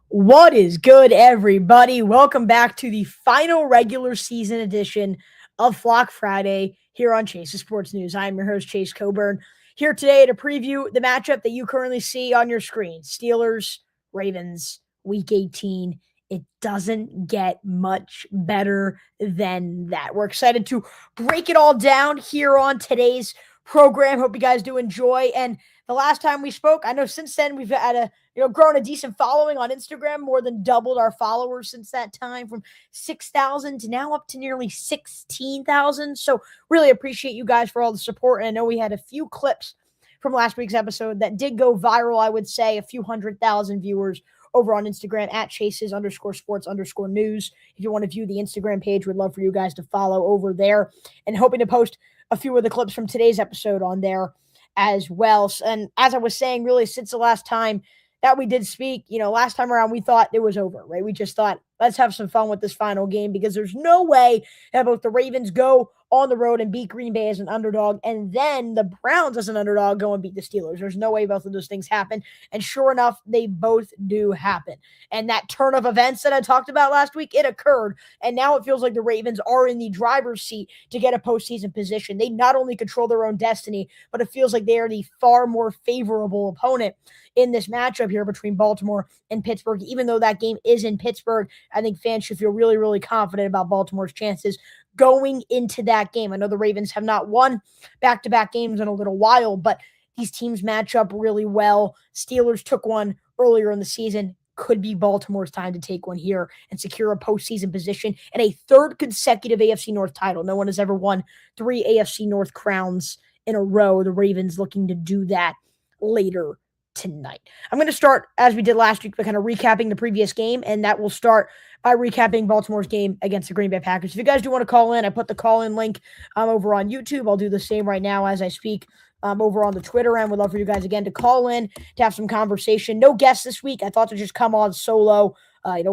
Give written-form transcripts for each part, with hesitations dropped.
What is good, everybody? Welcome back to the final regular season edition of Flock Friday here on Chase's Sports News. I am your host, Chase Coburn, here today to preview the matchup that you currently see on your screen. Steelers, Ravens, Week 18. It doesn't get much better than that. We're excited to break it all down here on today's program. Hope you guys do enjoy. And the last time we spoke, I know since then we've had grown a decent following on Instagram, more than doubled our followers since that time, from 6,000 to now up to nearly 16,000. So really appreciate you guys for all the support. And I know we had a few clips from last week's episode that did go viral. I would say a few 100,000 viewers over on Instagram at chases_sports_news. If you want to view the Instagram page, we'd love for you guys to follow over there, and hoping to post a few of the clips from today's episode on there as well. And as I was saying, really since the last time that we did speak, last time around we thought it was over, right? We just thought, let's have some fun with this final game, because there's no way that both the Ravens go on the road and beat Green Bay as an underdog, and then the Browns as an underdog go and beat the Steelers. There's no way both of those things happen. And sure enough, they both do happen. And that turn of events that I talked about last week, it occurred. And now it feels like the Ravens are in the driver's seat to get a postseason position. They not only control their own destiny, but it feels like they are the far more favorable opponent in this matchup here between Baltimore and Pittsburgh. Even though that game is in Pittsburgh, I think fans should feel really, really confident about Baltimore's chances going into that game. I know the Ravens have not won back-to-back games in a little while, but these teams match up really well. Steelers took one earlier in the season. Could be Baltimore's time to take one here and secure a postseason position and a third consecutive AFC North title. No one has ever won 3 AFC North crowns in a row. The Ravens looking to do that later tonight. I'm going to start, as we did last week, by kind of recapping the previous game, and that will start by recapping Baltimore's game against the Green Bay Packers. If you guys do want to call in, I put the call-in link over on YouTube. I'll do the same right now as I speak over on the Twitter end. Would love for you guys, again, to call in, to have some conversation. No guests this week. I thought to just come on solo.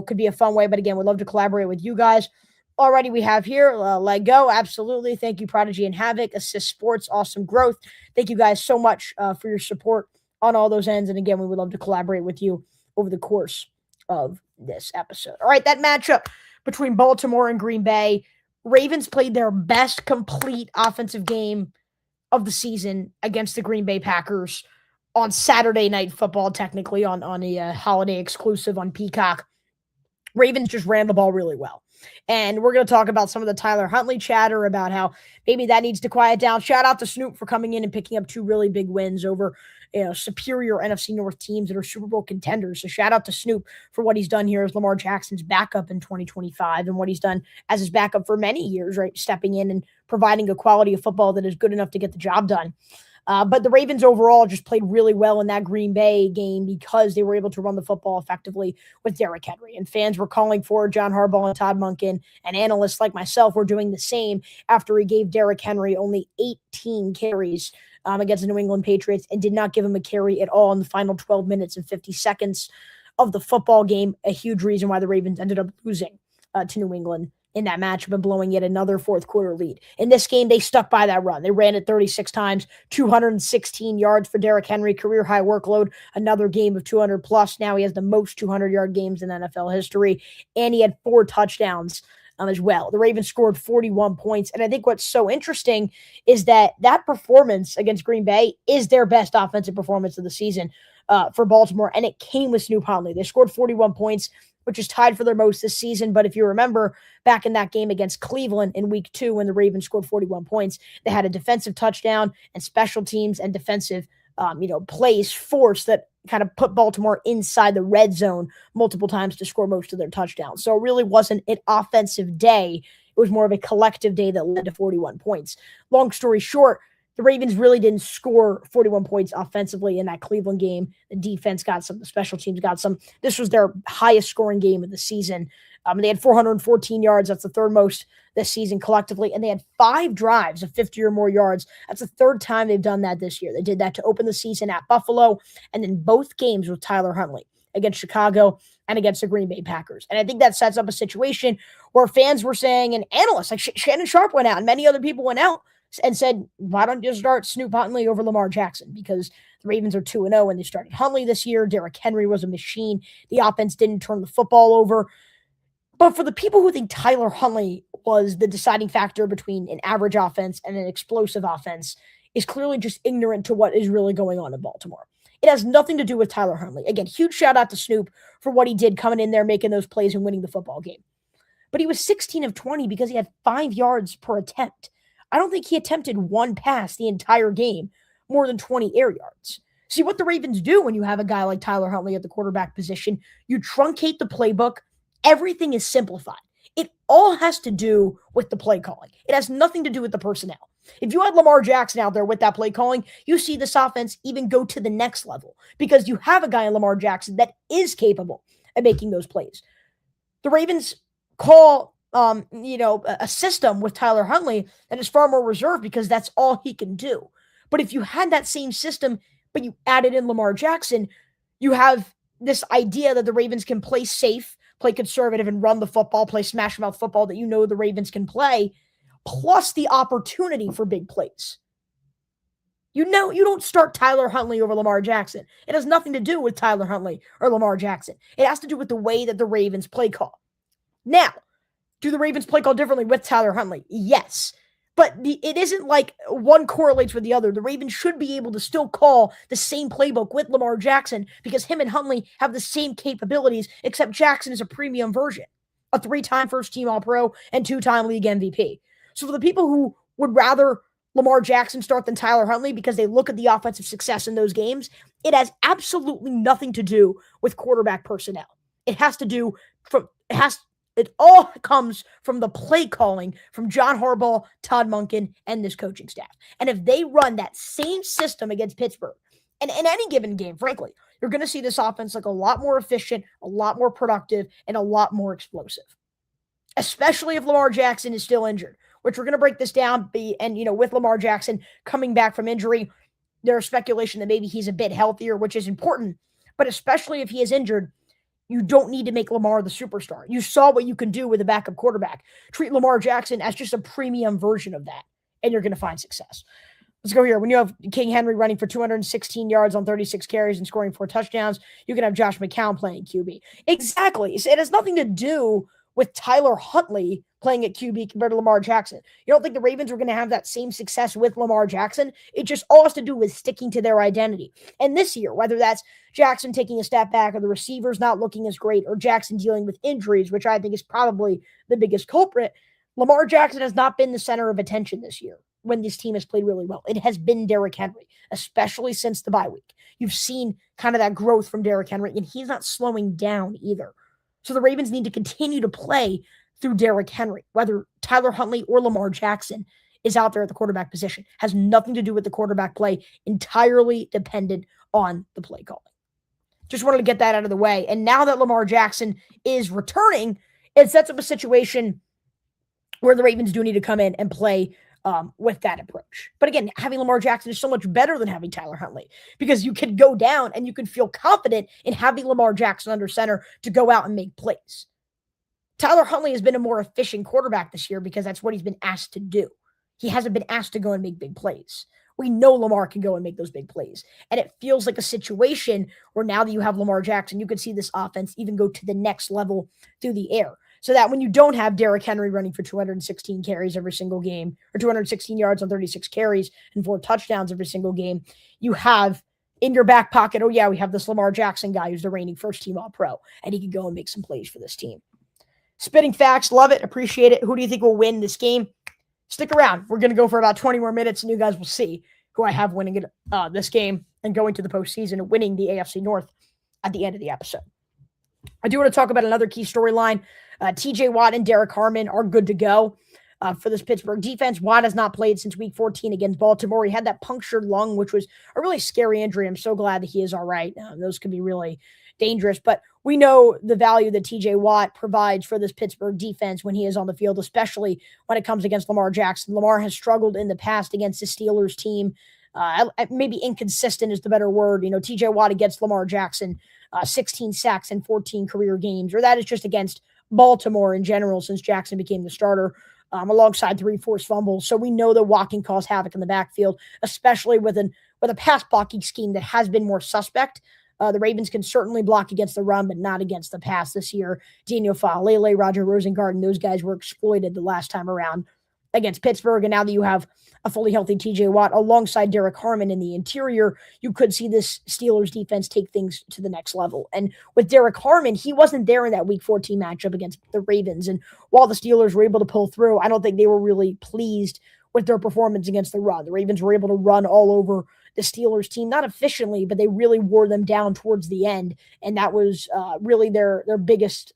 Could be a fun way, but again, would love to collaborate with you guys. Already we have here, let go. Absolutely. Thank you, Prodigy and Havoc, Assist Sports, Awesome Growth. Thank you guys so much for your support on all those ends. And again, we would love to collaborate with you over the course of this episode. All right, that matchup between Baltimore and Green Bay. Ravens played their best complete offensive game of the season against the Green Bay Packers on Saturday Night Football, technically on a holiday exclusive on Peacock. Ravens just ran the ball really well. And we're going to talk about some of the Tyler Huntley chatter about how maybe that needs to quiet down. Shout out to Snoop for coming in and picking up 2 really big wins over superior NFC North teams that are Super Bowl contenders. So shout out to Snoop for what he's done here as Lamar Jackson's backup in 2025 and what he's done as his backup for many years, right? Stepping in and providing a quality of football that is good enough to get the job done. But the Ravens overall just played really well in that Green Bay game because they were able to run the football effectively with Derrick Henry. And fans were calling for John Harbaugh and Todd Monken, and analysts like myself were doing the same after he gave Derrick Henry only 18 carries against the New England Patriots and did not give him a carry at all in the final 12 minutes and 50 seconds of the football game. A huge reason why the Ravens ended up losing to New England in that matchup and blowing yet another fourth quarter lead. In this game, they stuck by that run. They ran it 36 times, 216 yards for Derrick Henry, career high workload, another game of 200 plus. Now he has the most 200-yard games in NFL history, and he had 4 touchdowns as well. The Ravens scored 41 points, and I think what's so interesting is that performance against Green Bay is their best offensive performance of the season for Baltimore, and it came with Snoop Huntley. They scored 41 points, which is tied for their most this season. But if you remember back in that game against Cleveland in week 2, when the Ravens scored 41 points, they had a defensive touchdown and special teams and defensive, plays force that kind of put Baltimore inside the red zone multiple times to score most of their touchdowns. So it really wasn't an offensive day. It was more of a collective day that led to 41 points. Long story short, the Ravens really didn't score 41 points offensively in that Cleveland game. The defense got some. The special teams got some. This was their highest scoring game of the season. They had 414 yards. That's the third most this season collectively. And they had 5 drives of 50 or more yards. That's the third time they've done that this year. They did that to open the season at Buffalo, and then both games with Tyler Huntley against Chicago and against the Green Bay Packers. And I think that sets up a situation where fans were saying, and analysts like Shannon Sharp went out and many other people went out and said, why don't you start Snoop Huntley over Lamar Jackson? Because the Ravens are 2-0 and they started Huntley this year. Derrick Henry was a machine. The offense didn't turn the football over. But for the people who think Tyler Huntley was the deciding factor between an average offense and an explosive offense is clearly just ignorant to what is really going on in Baltimore. It has nothing to do with Tyler Huntley. Again, huge shout out to Snoop for what he did coming in there, making those plays and winning the football game. But he was 16 of 20 because he had 5 yards per attempt. I don't think he attempted one pass the entire game, more than 20 air yards. See, what the Ravens do when you have a guy like Tyler Huntley at the quarterback position, you truncate the playbook. Everything is simplified. It all has to do with the play calling. It has nothing to do with the personnel. If you had Lamar Jackson out there with that play calling, you see this offense even go to the next level because you have a guy in Lamar Jackson that is capable of making those plays. The Ravens call, a system with Tyler Huntley that is far more reserved because that's all he can do. But if you had that same system, but you added in Lamar Jackson, you have this idea that the Ravens can play safe, play conservative, and run the football, play smash mouth football that you know the Ravens can play, plus the opportunity for big plays. You don't start Tyler Huntley over Lamar Jackson. It has nothing to do with Tyler Huntley or Lamar Jackson. It has to do with the way that the Ravens play call. Now, do the Ravens play call differently with Tyler Huntley? Yes. But it isn't like one correlates with the other. The Ravens should be able to still call the same playbook with Lamar Jackson because him and Huntley have the same capabilities, except Jackson is a premium version, a 3-time first-team All-Pro and 2-time league MVP. So for the people who would rather Lamar Jackson start than Tyler Huntley because they look at the offensive success in those games, it has absolutely nothing to do with quarterback personnel. It all comes from the play calling from John Harbaugh, Todd Monken, and this coaching staff. And if they run that same system against Pittsburgh, and in any given game, frankly, you're going to see this offense look a lot more efficient, a lot more productive, and a lot more explosive. Especially if Lamar Jackson is still injured, which we're going to break this down. With Lamar Jackson coming back from injury, there's speculation that maybe he's a bit healthier, which is important. But especially if he is injured, you don't need to make Lamar the superstar. You saw what you can do with a backup quarterback. Treat Lamar Jackson as just a premium version of that, and you're going to find success. Let's go here. When you have King Henry running for 216 yards on 36 carries and scoring 4 touchdowns, you can have Josh McCown playing QB. Exactly. It has nothing to do with Tyler Huntley playing at QB compared to Lamar Jackson. You don't think the Ravens were going to have that same success with Lamar Jackson? It just all has to do with sticking to their identity. And this year, whether that's Jackson taking a step back or the receivers not looking as great or Jackson dealing with injuries, which I think is probably the biggest culprit, Lamar Jackson has not been the center of attention this year when this team has played really well. It has been Derrick Henry, especially since the bye week. You've seen kind of that growth from Derrick Henry, and he's not slowing down either. So the Ravens need to continue to play through Derrick Henry, whether Tyler Huntley or Lamar Jackson is out there at the quarterback position. Has nothing to do with the quarterback play, entirely dependent on the play calling. Just wanted to get that out of the way. And now that Lamar Jackson is returning, it sets up a situation where the Ravens do need to come in and play with that approach. But again, having Lamar Jackson is so much better than having Tyler Huntley because you can go down and you can feel confident in having Lamar Jackson under center to go out and make plays. Tyler Huntley has been a more efficient quarterback this year because that's what he's been asked to do. He hasn't been asked to go and make big plays. We know Lamar can go and make those big plays. And it feels like a situation where now that you have Lamar Jackson, you could see this offense even go to the next level through the air. So that when you don't have Derrick Henry running for 216 carries every single game, or 216 yards on 36 carries and 4 touchdowns every single game, you have in your back pocket, oh yeah, we have this Lamar Jackson guy who's the reigning first-team All-Pro, and he can go and make some plays for this team. Spitting facts, love it, appreciate it. Who do you think will win this game? Stick around. We're going to go for about 20 more minutes, and you guys will see who I have winning it, this game and going to the postseason and winning the AFC North at the end of the episode. I do want to talk about another key storyline. TJ Watt and Derek Harmon are good to go for this Pittsburgh defense. Watt has not played since week 14 against Baltimore. He had that punctured lung, which was a really scary injury. I'm so glad that he is all right. Those can be really dangerous, but we know the value that TJ Watt provides for this Pittsburgh defense when he is on the field, especially when it comes against Lamar Jackson. Lamar has struggled in the past against the Steelers team. Maybe inconsistent is the better word. TJ Watt against Lamar Jackson, 16 sacks in 14 career games, or that is just against Baltimore in general since Jackson became the starter. alongside 3 forced fumbles. So we know that Watt can cause havoc in the backfield, especially with a pass blocking scheme that has been more suspect. The Ravens can certainly block against the run, but not against the pass this year. Daniel Faalele, Roger Rosengarten, those guys were exploited the last time around against Pittsburgh. And now that you have a fully healthy TJ Watt alongside Derrick Harmon in the interior, you could see this Steelers defense take things to the next level. And with Derrick Harmon, he wasn't there in that Week 14 matchup against the Ravens. And while the Steelers were able to pull through, I don't think they were really pleased with their performance against the run. The Ravens were able to run all over the Steelers team, not efficiently, but they really wore them down towards the end. And that was really their biggest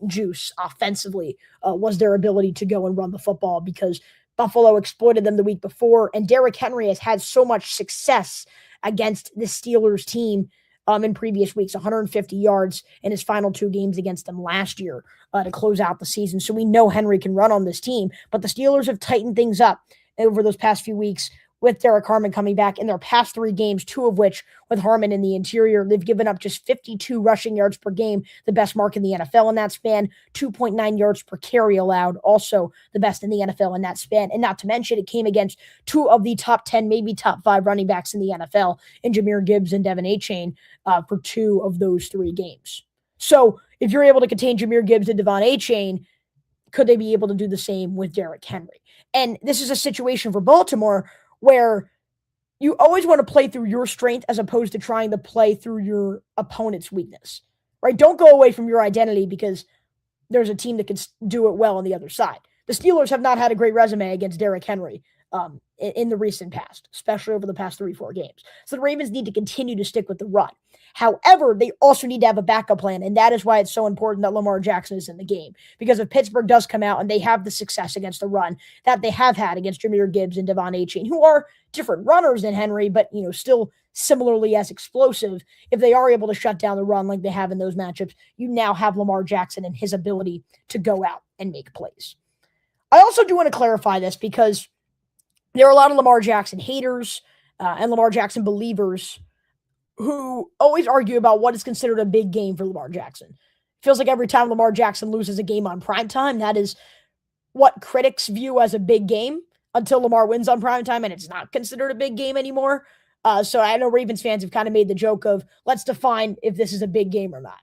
juice offensively, was their ability to go and run the football, because Buffalo exploited them the week before. And Derrick Henry has had so much success against the Steelers team in previous weeks, 150 yards in his final 2 games against them last year to close out the season. So we know Henry can run on this team, but the Steelers have tightened things up over those past few weeks with Derrick Harmon coming back in their past 3 games, 2 of which with Harmon in the interior. They've given up just 52 rushing yards per game, the best mark in the NFL in that span, 2.9 yards per carry allowed, also the best in the NFL in that span. And not to mention, it came against 2 of the top 10, maybe top 5 running backs in the NFL, in Jahmyr Gibbs and Devin Achane, for 2 of those 3 games. So if you're able to contain Jahmyr Gibbs and Devin Achane, could they be able to do the same with Derrick Henry? And this is a situation for Baltimore where you always want to play through your strength as opposed to trying to play through your opponent's weakness, right? Don't go away from your identity because there's a team that can do it well on the other side. The Steelers have not had a great resume against Derrick Henry in the recent past, especially over the past 3-4 games. So the Ravens need to continue to stick with the run. However, they also need to have a backup plan, and that is why it's so important that Lamar Jackson is in the game. Because if Pittsburgh does come out and they have the success against the run that they have had against Jahmyr Gibbs and Devin Achane, who are different runners than Henry, but still similarly as explosive, if they are able to shut down the run like they have in those matchups, you now have Lamar Jackson and his ability to go out and make plays. I also do want to clarify this because there are a lot of Lamar Jackson haters and Lamar Jackson believers who always argue about what is considered a big game for Lamar Jackson. Feels like every time Lamar Jackson loses a game on primetime, that is what critics view as a big game until Lamar wins on primetime, and it's not considered a big game anymore. So I know Ravens fans have kind of made the joke of, let's define if this is a big game or not.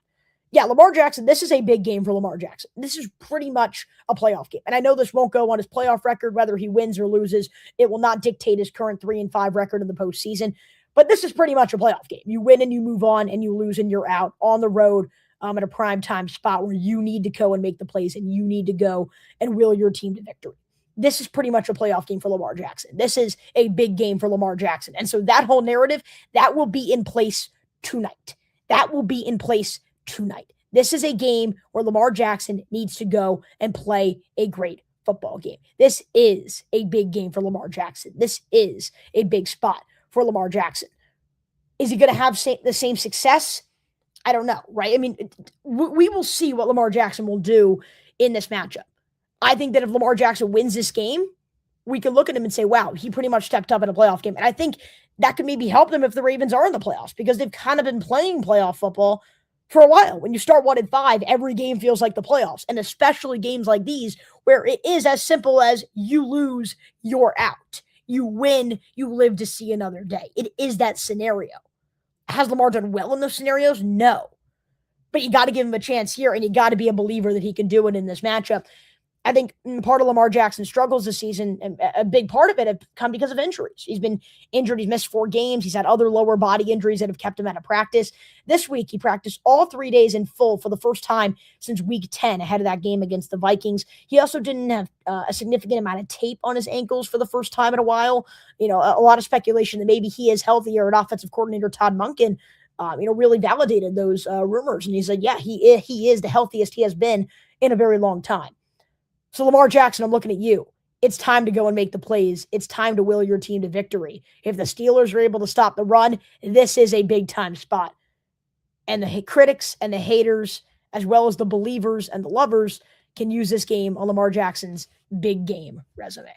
Yeah, Lamar Jackson, this is a big game for Lamar Jackson. This is pretty much a playoff game. And I know this won't go on his playoff record, whether he wins or loses. It will not dictate his current 3-5 record in the postseason. But this is pretty much a playoff game. You win and you move on, and you lose and you're out on the road at a primetime spot where you need to go and make the plays and you need to go and will your team to victory. This is pretty much a playoff game for Lamar Jackson. This is a big game for Lamar Jackson. And so that whole narrative, that will be in place tonight. That will be in place tonight. This is a game where Lamar Jackson needs to go and play a great football game. This is a big game for Lamar Jackson. This is a big spot for Lamar Jackson. Is he going to have the same success? I don't know, right? I mean, we will see what Lamar Jackson will do in this matchup. I think that if Lamar Jackson wins this game, we can look at him and say, wow, he pretty much stepped up in a playoff game. And I think that could maybe help them if the Ravens are in the playoffs, because they've kind of been playing playoff football for a while. When you start 1-5, every game feels like the playoffs, and especially games like these where it is as simple as you lose, you're out. You win, you live to see another day. It is that scenario. Has Lamar done well in those scenarios? No. But you got to give him a chance here, and you got to be a believer that he can do it in this matchup. I think part of Lamar Jackson's struggles this season, and a big part of it, have come because of injuries. He's been injured. He's missed 4 games. He's had other lower body injuries that have kept him out of practice. This week, he practiced all 3 days in full for the first time since week 10 ahead of that game against the Vikings. He also didn't have a significant amount of tape on his ankles for the first time in a while. A lot of speculation that maybe he is healthier, and offensive coordinator Todd Monken really validated those rumors. And he said, yeah, he is the healthiest he has been in a very long time. So Lamar Jackson, I'm looking at you. It's time to go and make the plays. It's time to will your team to victory. If the Steelers are able to stop the run, this is a big-time spot. And the critics and the haters, as well as the believers and the lovers, can use this game on Lamar Jackson's big game resume.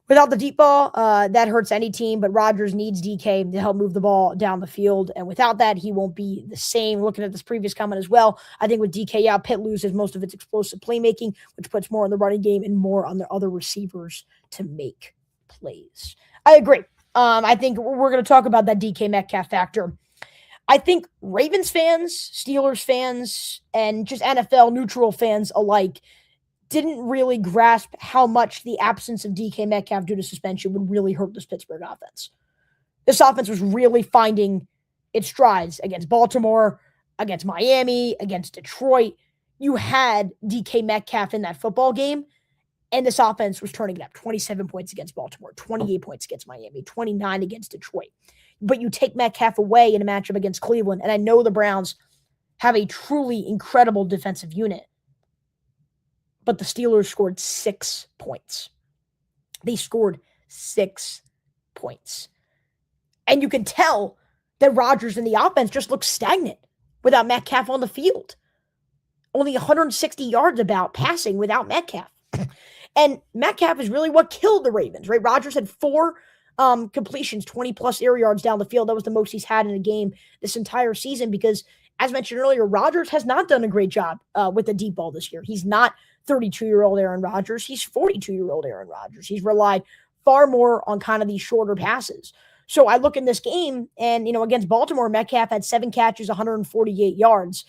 Without the deep ball, that hurts any team, but Rodgers needs DK to help move the ball down the field. And without that, he won't be the same. Looking at this previous comment as well, I think with DK out, Pitt loses most of its explosive playmaking, which puts more on the running game and more on the other receivers to make plays. I agree. I think we're going to talk about that DK Metcalf factor. I think Ravens fans, Steelers fans, and just NFL neutral fans alike didn't really grasp how much the absence of DK Metcalf due to suspension would really hurt this Pittsburgh offense. This offense was really finding its strides against Baltimore, against Miami, against Detroit. You had DK Metcalf in that football game, and this offense was turning it up. 27 points against Baltimore, 28 points against Miami, 29 against Detroit. But you take Metcalf away in a matchup against Cleveland, and I know the Browns have a truly incredible defensive unit, but the Steelers scored 6 points. They scored 6 points. And you can tell that Rodgers and the offense just looked stagnant without Metcalf on the field. Only 160 yards about passing without Metcalf. And Metcalf is really what killed the Ravens, right? Rodgers had 4 completions, 20-plus air yards down the field. That was the most he's had in a game this entire season because, as mentioned earlier, Rodgers has not done a great job with the deep ball this year. He's not 32-year-old Aaron Rodgers. He's 42-year-old Aaron Rodgers. He's relied far more on kind of these shorter passes. So I look in this game, and, against Baltimore, Metcalf had 7 catches, 148 yards.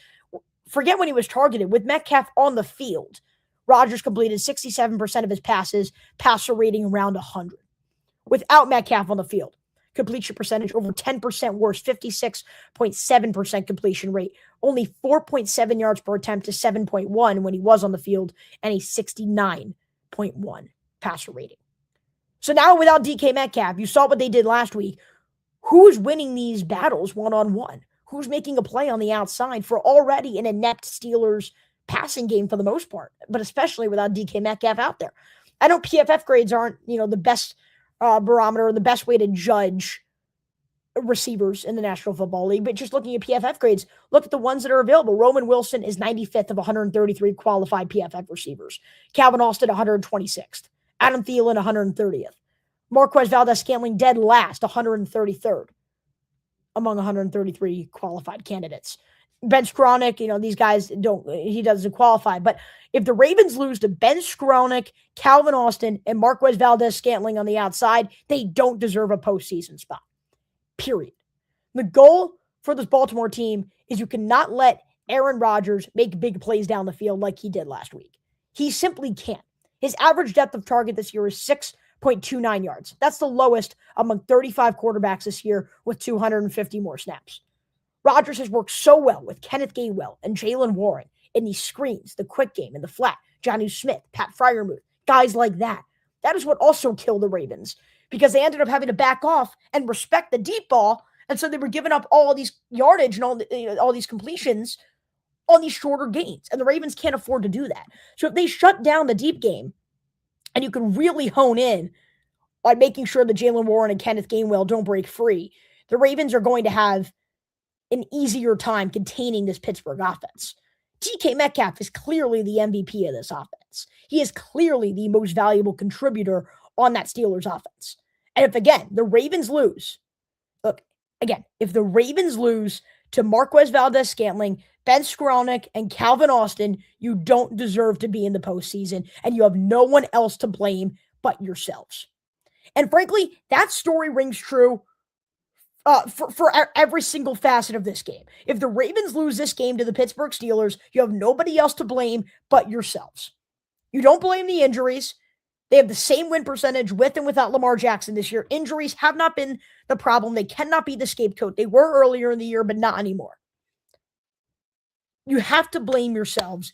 Forget when he was targeted. With Metcalf on the field, Rodgers completed 67% of his passes, passer rating around 100. Without Metcalf on the field, completion percentage over 10% worse, 56.7% completion rate, only 4.7 yards per attempt to 7.1 when he was on the field, and a 69.1 passer rating. So now without DK Metcalf, you saw what they did last week. Who's winning these battles one-on-one? Who's making a play on the outside for already an inept Steelers passing game for the most part, but especially without DK Metcalf out there? I know PFF grades aren't, the best barometer or the best way to judge receivers in the National Football League, but just looking at PFF grades, look at the ones that are available. Roman Wilson is 95th of 133 qualified PFF receivers. Calvin Austin, 126th. Adam Thielen, 130th. Marquez Valdes-Scantling, dead last, 133rd among 133 qualified candidates. Ben Skowronek, these guys he doesn't qualify. But if the Ravens lose to Ben Skowronek, Calvin Austin, and Marquez Valdes-Scantling on the outside, they don't deserve a postseason spot. Period. The goal for this Baltimore team is you cannot let Aaron Rodgers make big plays down the field like he did last week. He simply can't. His average depth of target this year is 6.29 yards. That's the lowest among 35 quarterbacks this year with 250 more snaps. Rodgers has worked so well with Kenneth Gainwell and Jaylen Warren in these screens, the quick game, and the flat, Jonnu Smith, Pat Freiermuth, guys like that. That is what also killed the Ravens because they ended up having to back off and respect the deep ball, and so they were giving up all these yardage and all these completions on these shorter gains, and the Ravens can't afford to do that. So if they shut down the deep game, and you can really hone in on making sure that Jaylen Warren and Kenneth Gainwell don't break free, the Ravens are going to have an easier time containing this Pittsburgh offense. DK Metcalf is clearly the MVP of this offense. He is clearly the most valuable contributor on that Steelers offense. And if, again, the Ravens lose, if the Ravens lose to Marquez Valdes-Scantling, Ben Skowronek, and Calvin Austin, you don't deserve to be in the postseason, and you have no one else to blame but yourselves. And frankly, that story rings true for every single facet of this game. If the Ravens lose this game to the Pittsburgh Steelers, you have nobody else to blame but yourselves. You don't blame the injuries. They have the same win percentage with and without Lamar Jackson this year. Injuries have not been the problem. They cannot be the scapegoat. They were earlier in the year, but not anymore. You have to blame yourselves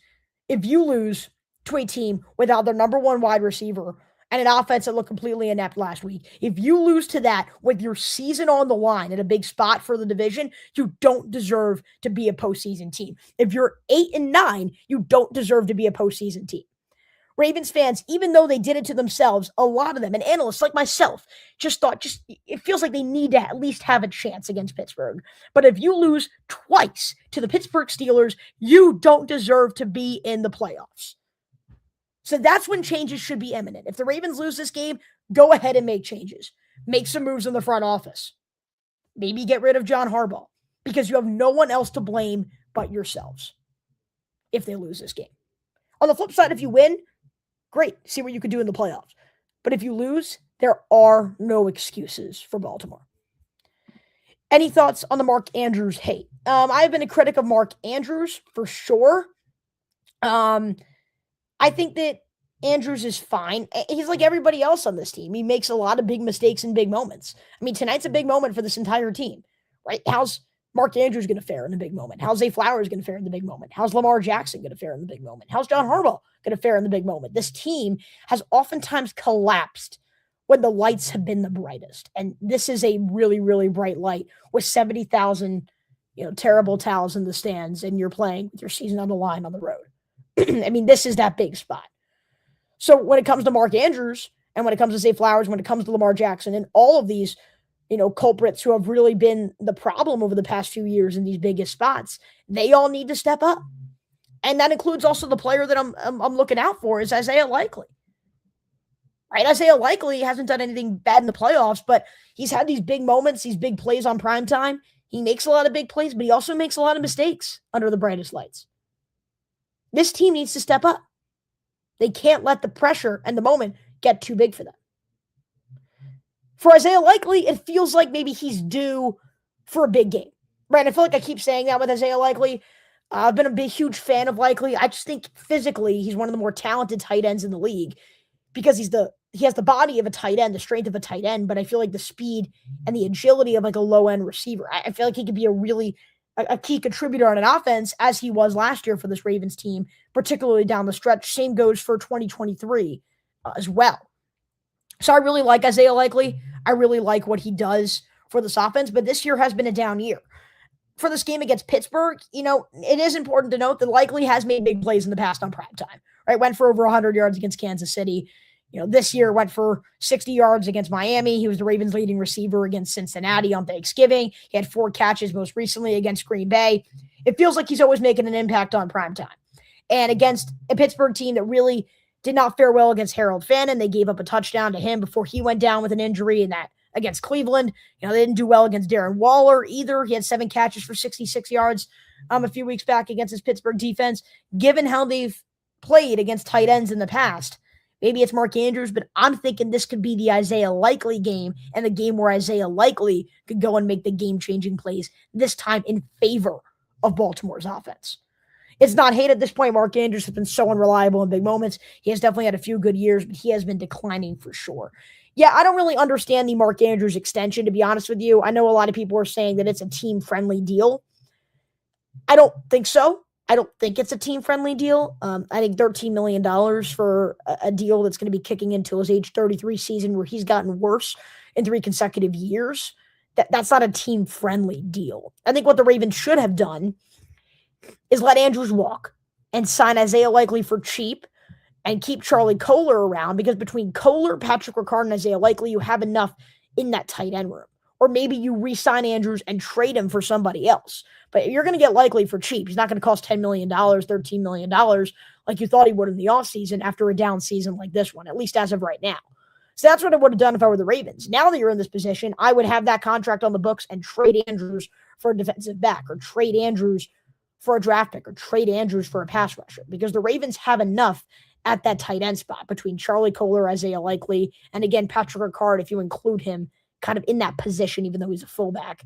if you lose to a team without their number one wide receiver and an offense that looked completely inept last week. If you lose to that with your season on the line at a big spot for the division, you don't deserve to be a postseason team. If you're 8-9, you don't deserve to be a postseason team. Ravens fans, even though they did it to themselves, a lot of them, and analysts like myself, just thought, it feels like they need to at least have a chance against Pittsburgh. But if you lose twice to the Pittsburgh Steelers, you don't deserve to be in the playoffs. So that's when changes should be imminent. If the Ravens lose this game, go ahead and make changes. Make some moves in the front office. Maybe get rid of John Harbaugh because you have no one else to blame but yourselves if they lose this game. On the flip side, if you win, great. See what you can do in the playoffs. But if you lose, there are no excuses for Baltimore. Any thoughts on the Mark Andrews hate? I've been a critic of Mark Andrews for sure. I think that Andrews is fine. He's like everybody else on this team. He makes a lot of big mistakes in big moments. I mean, tonight's a big moment for this entire team, right? How's Mark Andrews going to fare in the big moment? How's Zay Flowers going to fare in the big moment? How's Lamar Jackson going to fare in the big moment? How's John Harbaugh going to fare in the big moment? This team has oftentimes collapsed when the lights have been the brightest. And this is a really, really bright light with 70,000, terrible towels in the stands, and you're playing with your season on the line on the road. I mean, this is that big spot. So when it comes to Mark Andrews and when it comes to Zay Flowers, when it comes to Lamar Jackson and all of these, culprits who have really been the problem over the past few years in these biggest spots, they all need to step up. And that includes also the player that I'm looking out for is Isaiah Likely. Right? Isaiah Likely hasn't done anything bad in the playoffs, but he's had these big moments, these big plays on primetime. He makes a lot of big plays, but he also makes a lot of mistakes under the brightest lights. This team needs to step up. They can't let the pressure and the moment get too big for them. For Isaiah Likely, it feels like maybe he's due for a big game. Right? I feel like I keep saying that with Isaiah Likely. I've been a huge fan of Likely. I just think physically he's one of the more talented tight ends in the league because he has the body of a tight end, the strength of a tight end, but I feel like the speed and the agility of like a low-end receiver. I feel like he could be a key contributor on an offense as he was last year for this Ravens team, particularly down the stretch. Same goes for 2023 as well. So I really like Isaiah Likely. I really like what he does for this offense, but this year has been a down year. For this game against Pittsburgh, it is important to note that Likely has made big plays in the past on primetime, right? Went for over 100 yards against Kansas City. This year went for 60 yards against Miami. He was the Ravens' leading receiver against Cincinnati on Thanksgiving. He had 4 catches most recently against Green Bay. It feels like he's always making an impact on primetime. And against a Pittsburgh team that really did not fare well against Harold Fannin, they gave up a touchdown to him before he went down with an injury, and that against Cleveland. They didn't do well against Darren Waller either. He had 7 catches for 66 yards a few weeks back against his Pittsburgh defense. Given how they've played against tight ends in the past, maybe it's Mark Andrews, but I'm thinking this could be the Isaiah Likely game and the game where Isaiah Likely could go and make the game-changing plays, this time in favor of Baltimore's offense. It's not hate at this point. Mark Andrews has been so unreliable in big moments. He has definitely had a few good years, but he has been declining for sure. Yeah, I don't really understand the Mark Andrews extension, to be honest with you. I know a lot of people are saying that it's a team-friendly deal. I don't think so. I don't think it's a team-friendly deal. I think $13 million for a deal that's going to be kicking into his age 33 season where he's gotten worse in 3 consecutive years. That's not a team-friendly deal. I think what the Ravens should have done is let Andrews walk and sign Isaiah Likely for cheap and keep Charlie Kolar around, because between Kolar, Patrick Ricard, and Isaiah Likely, you have enough in that tight end room. Or maybe you re-sign Andrews and trade him for somebody else. But you're going to get Likely for cheap. He's not going to cost $10 million, $13 million like you thought he would in the offseason after a down season like this one, at least as of right now. So that's what I would have done if I were the Ravens. Now that you're in this position, I would have that contract on the books and trade Andrews for a defensive back, or trade Andrews for a draft pick, or trade Andrews for a pass rusher, because the Ravens have enough at that tight end spot between Charlie Kolar, Isaiah Likely, and again, Patrick Ricard, if you include him kind of in that position, even though he's a fullback.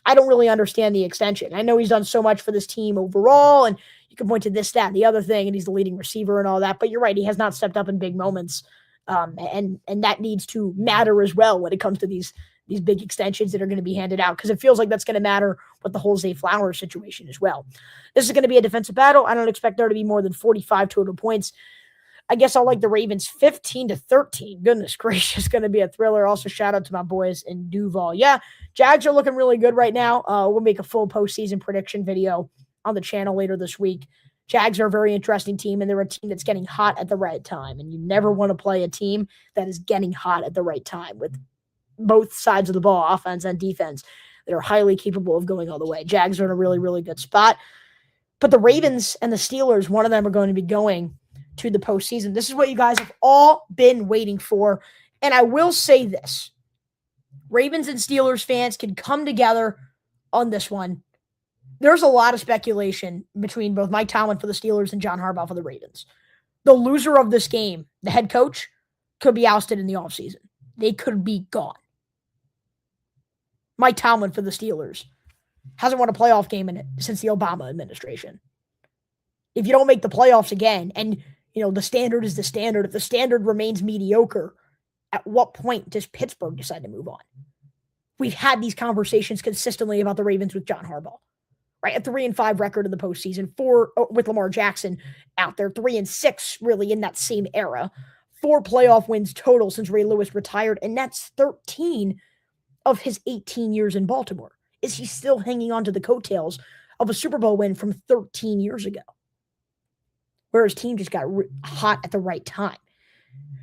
I don't really understand the extension. I know he's done so much for this team overall, and you can point to this, that, and the other thing, and he's the leading receiver and all that, but you're right, he has not stepped up in big moments, and that needs to matter as well when it comes to these big extensions that are going to be handed out, because it feels like that's going to matter with the whole Zay Flowers situation as well. This is going to be a defensive battle. I don't expect there to be more than 45 total points. I guess I'll like the Ravens 15-13. Goodness gracious, going to be a thriller. Also, shout out to my boys in Duval. Yeah, Jags are looking really good right now. We'll make a full postseason prediction video on the channel later this week. Jags are a very interesting team, and they're a team that's getting hot at the right time. And you never want to play a team that is getting hot at the right time with both sides of the ball, offense and defense. They're highly capable of going all the way. Jags are in a really, really good spot. But the Ravens and the Steelers, one of them are going to be going to the postseason. This is what you guys have all been waiting for. And I will say this. Ravens and Steelers fans can come together on this one. There's a lot of speculation between both Mike Tomlin for the Steelers and John Harbaugh for the Ravens. The loser of this game, the head coach, could be ousted in the offseason. They could be gone. Mike Tomlin for the Steelers hasn't won a playoff game in it since the Obama administration. If you don't make the playoffs again, and the standard is the standard, if the standard remains mediocre, at what point does Pittsburgh decide to move on? We've had these conversations consistently about the Ravens with John Harbaugh, right? A 3-5 record in the postseason, 4 with Lamar Jackson out there, 3-6 really in that same era, 4 playoff wins total since Ray Lewis retired, and that's 13 of his 18 years in Baltimore. Is he still hanging on to the coattails of a Super Bowl win from 13 years ago? Where his team just got hot at the right time.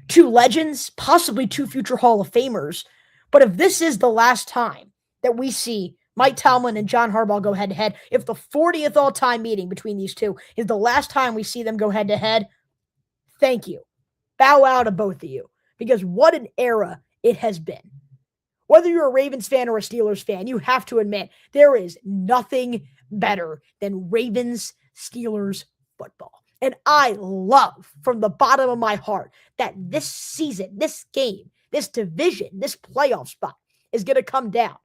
2 legends, possibly 2 future Hall of Famers. But if this is the last time that we see Mike Tomlin and John Harbaugh go head-to-head, if the 40th all-time meeting between these two is the last time we see them go head-to-head, thank you. Bow out to both of you. Because what an era it has been. Whether you're a Ravens fan or a Steelers fan, you have to admit there is nothing better than Ravens-Steelers football. And I love from the bottom of my heart that this season, this game, this division, this playoff spot is going to come down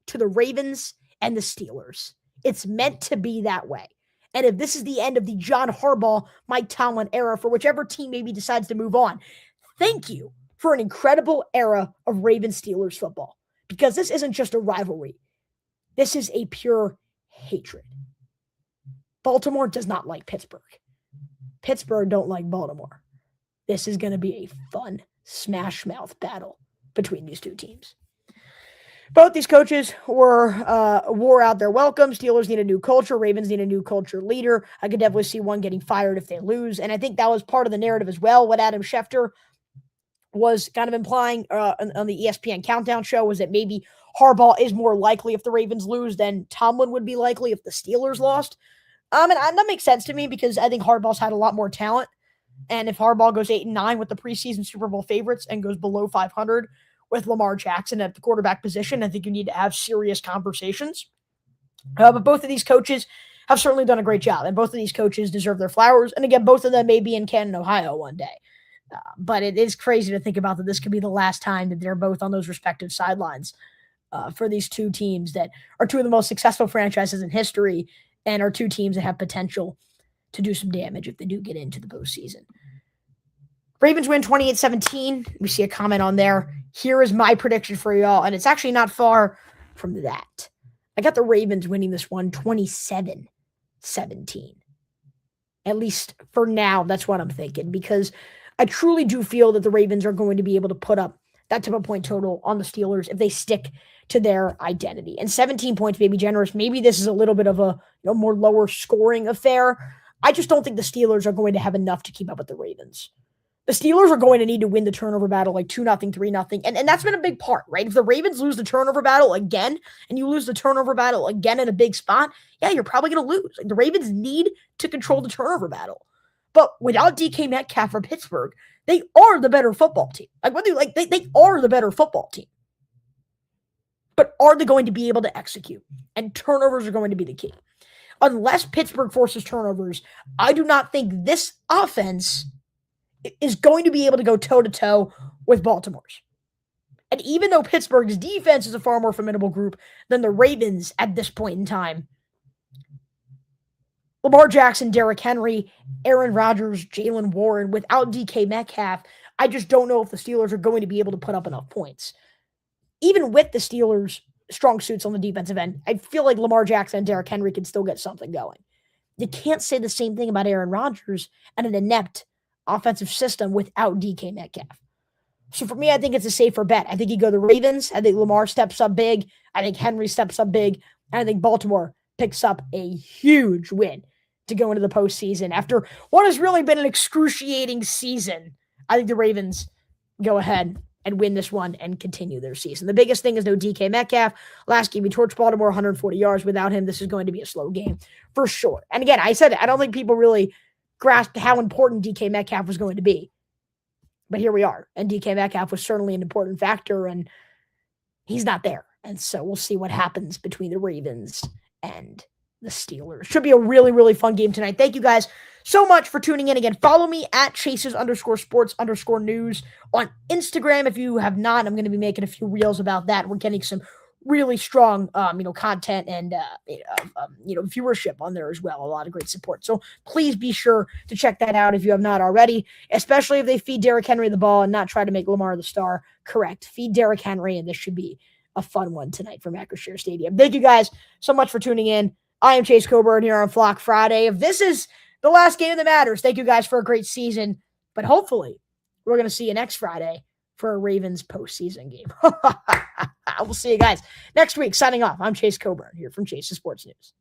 to the Ravens and the Steelers. It's meant to be that way. And if this is the end of the John Harbaugh, Mike Tomlin era for whichever team maybe decides to move on, thank you for an incredible era of Ravens-Steelers football. Because this isn't just a rivalry. This is a pure hatred. Baltimore does not like Pittsburgh. Pittsburgh don't like Baltimore. This is going to be a fun smash mouth battle between these two teams. Both these coaches wore out their welcome. Steelers need a new culture. Ravens need a new culture leader. I could definitely see one getting fired if they lose. And I think that was part of the narrative as well. What Adam Schefter was kind of implying on the ESPN Countdown show was that maybe Harbaugh is more likely if the Ravens lose than Tomlin would be likely if the Steelers lost. And that makes sense to me because I think Harbaugh's had a lot more talent. And if Harbaugh goes 8-9 with the preseason Super Bowl favorites and goes below 500 with Lamar Jackson at the quarterback position, I think you need to have serious conversations. But both of these coaches have certainly done a great job, and both of these coaches deserve their flowers. And again, both of them may be in Canton, Ohio one day. But it is crazy to think about that this could be the last time that they're both on those respective sidelines for these two teams that are two of the most successful franchises in history and are two teams that have potential to do some damage if they do get into the postseason. Ravens win 28-17. We see a comment on there. Here is my prediction for y'all, and it's actually not far from that. I got the Ravens winning this one 27-17. At least for now, that's what I'm thinking, because I truly do feel that the Ravens are going to be able to put up that type of point total on the Steelers if they stick to their identity. And 17 points may be generous. Maybe this is a little bit of a more lower scoring affair. I just don't think the Steelers are going to have enough to keep up with the Ravens. The Steelers are going to need to win the turnover battle like 2-0, 3-0. And that's been a big part, right? If the Ravens lose the turnover battle again, and you lose the turnover battle again in a big spot, yeah, you're probably going to lose. Like, the Ravens need to control the turnover battle. But without DK Metcalf for Pittsburgh, they are the better football team. They are the better football team. But are they going to be able to execute? And turnovers are going to be the key. Unless Pittsburgh forces turnovers, I do not think this offense is going to be able to go toe-to-toe with Baltimore's. And even though Pittsburgh's defense is a far more formidable group than the Ravens at this point in time, Lamar Jackson, Derrick Henry, Aaron Rodgers, Jalen Warren, without DK Metcalf, I just don't know if the Steelers are going to be able to put up enough points. Even with the Steelers' strong suits on the defensive end, I feel like Lamar Jackson and Derrick Henry can still get something going. You can't say the same thing about Aaron Rodgers and an inept offensive system without DK Metcalf. So for me, I think it's a safer bet. I think you go the Ravens. I think Lamar steps up big. I think Henry steps up big. And I think Baltimore picks up a huge win to go into the postseason. After what has really been an excruciating season, I think the Ravens go ahead and win this one and continue their season. The biggest thing is no DK Metcalf. Last game, we torched Baltimore 140 yards. Without him, this is going to be a slow game for sure. And again, I said it, I don't think people really grasped how important DK Metcalf was going to be. But here we are. And DK Metcalf was certainly an important factor, and he's not there. And so we'll see what happens between the Ravens and the Steelers. Should be a really, really fun game tonight. Thank you guys so much for tuning in. Again, follow me at Chases_sports_news on Instagram. If you have not, I'm going to be making a few reels about that. We're getting some really strong, content and, viewership on there as well. A lot of great support. So please be sure to check that out if you have not already, especially if they feed Derrick Henry the ball and not try to make Lamar the star. Correct. Feed Derrick Henry, and this should be a fun one tonight from Acrisure Stadium. Thank you guys so much for tuning in. I am Chase Coburn here on Flock Friday. If this is the last game that matters, thank you guys for a great season. But hopefully, we're going to see you next Friday for a Ravens postseason game. We'll see you guys next week. Signing off, I'm Chase Coburn here from Chase's Sports News.